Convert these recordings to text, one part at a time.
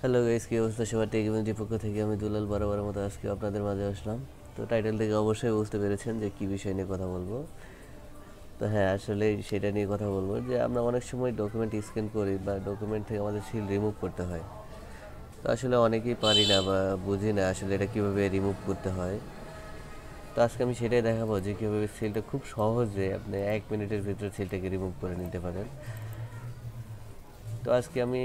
Hello guys, কি অবস্থা সবার? টেক মসডি পক্ষ থেকে আমি দুলাল বরাবরের মতো আজকে আপনাদের মাঝে আসলাম। তো টাইটেল থেকে অবশ্যই বুঝতে পেরেছেন যে কী বিষয় নিয়ে কথা বলবো। তো হ্যাঁ, আসলে সেটা নিয়ে কথা বলবো যে আমরা অনেক সময় ডকুমেন্ট স্ক্যান করি বা ডকুমেন্ট থেকে আমাদের সিল রিমুভ করতে হয়। তো আসলে অনেকেই পারি না বা বুঝি না আসলে এটা কীভাবে রিমুভ করতে হয়। তো আজকে আমি সেটাই দেখাবো যে কীভাবে সিলটা খুব সহজে আপনি 1 মিনিটের ভিতরে সিলটাকে রিমুভ করে নিতে পারেন। তো আজকে আমি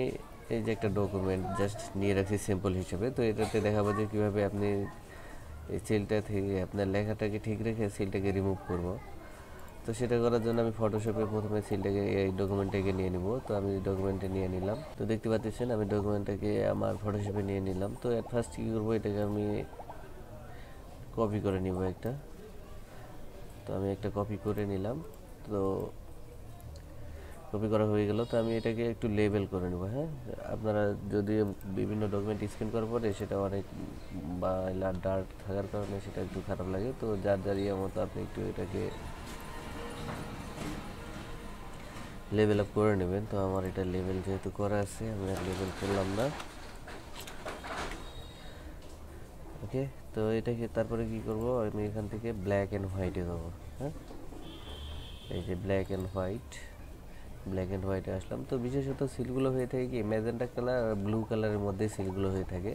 এই যে একটা ডকুমেন্ট জাস্ট নিয়ে রাখছি সিম্পল হিসেবে, তো এটাতে দেখাবো যে কীভাবে আপনি এই সিলটা থেকে আপনার লেখাটাকে ঠিক রেখে সিলটাকে রিমুভ করব। তো সেটা করার জন্য আমি ফটোশপে প্রথমে সিলটাকে এই ডকুমেন্টটাকে নিয়ে নিব। তো আমি ডকুমেন্টে নিয়ে নিলাম, তো দেখতে পাচ্ছেন আমি ডকুমেন্টটাকে আমার ফটোশপে নিয়ে নিলাম। তো এট ফার্স্ট কী করবো, এটাকে আমি কপি করে নিব একটা। তো আমি একটা কপি করে নিলাম। তো কপি করা হয়ে গেল। তো আমি এটাকে একটু লেবেল করে নেব। হ্যাঁ, আপনারা যদি বিভিন্ন ডকুমেন্ট স্ক্যান করার পরে সেটা অনেক বা ডার্ক থাকার কারণে সেটা একটু খারাপ লাগে, তো যার যার ইয়ে মতো আপনি একটু এটাকে লেভেল আপ করে নেবেন। তো আমার এটা লেভেল যেহেতু করা আছে, আমি আর লেভেল করলাম না। ওকে, তো এটাকে তারপরে কি করব, আমি এখান থেকে ব্ল্যাক অ্যান্ড হোয়াইটে যাবো। হ্যাঁ, এই যে ব্ল্যাক অ্যান্ড হোয়াইটে আসলাম। তো বিশেষত সিলগুলো হয়ে থাকে কি ম্যাজেন্টা কালার আর ব্লু কালারের মধ্যে সিলগুলো হয়ে থাকে।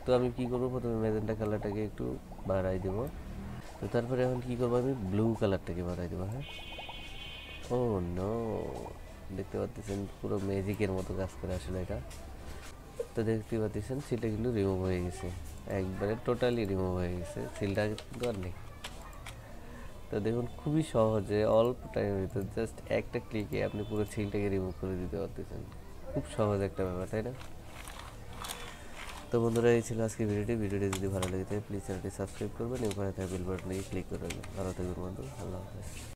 তো আমি কি করব, প্রথমে ম্যাজেন্টা কালারটাকে একটু বাড়াই দেবো। তো তারপরে এখন কি করবো, আমি ব্লু কালারটাকে বাড়াই দেবো। হ্যাঁ, ও নো, দেখতে পাচ্ছেন পুরো ম্যাজিকের মতো কাজ করে আসলে এটা। তো দেখতে পাচ্ছেন সিলটা কিন্তু রিমুভ হয়ে গেছে, একবারে টোটালি রিমুভ হয়ে গেছে, সিলটা কিন্তু আর নেই। তো দেখুন খুবই সহজে অল্প টাইমের ভিতরে জাস্ট একটা ক্লিকে আপনি পুরো সিলটাকে রিমুভ করে দিতে পারতেছেন। খুব সহজ একটা ব্যাপার, তাই না? তো বন্ধুরা, এই ছিল আজকে ভিডিওটি যদি ভালো লেগে থাকে প্লিজ চ্যানেলটি সাবস্ক্রাইব করবেন এবং পাশে থাকা বেল বাটনে ক্লিক করে রাখবেন। ভালো থাকবেন বন্ধু, আল্লাহ হাফেজ।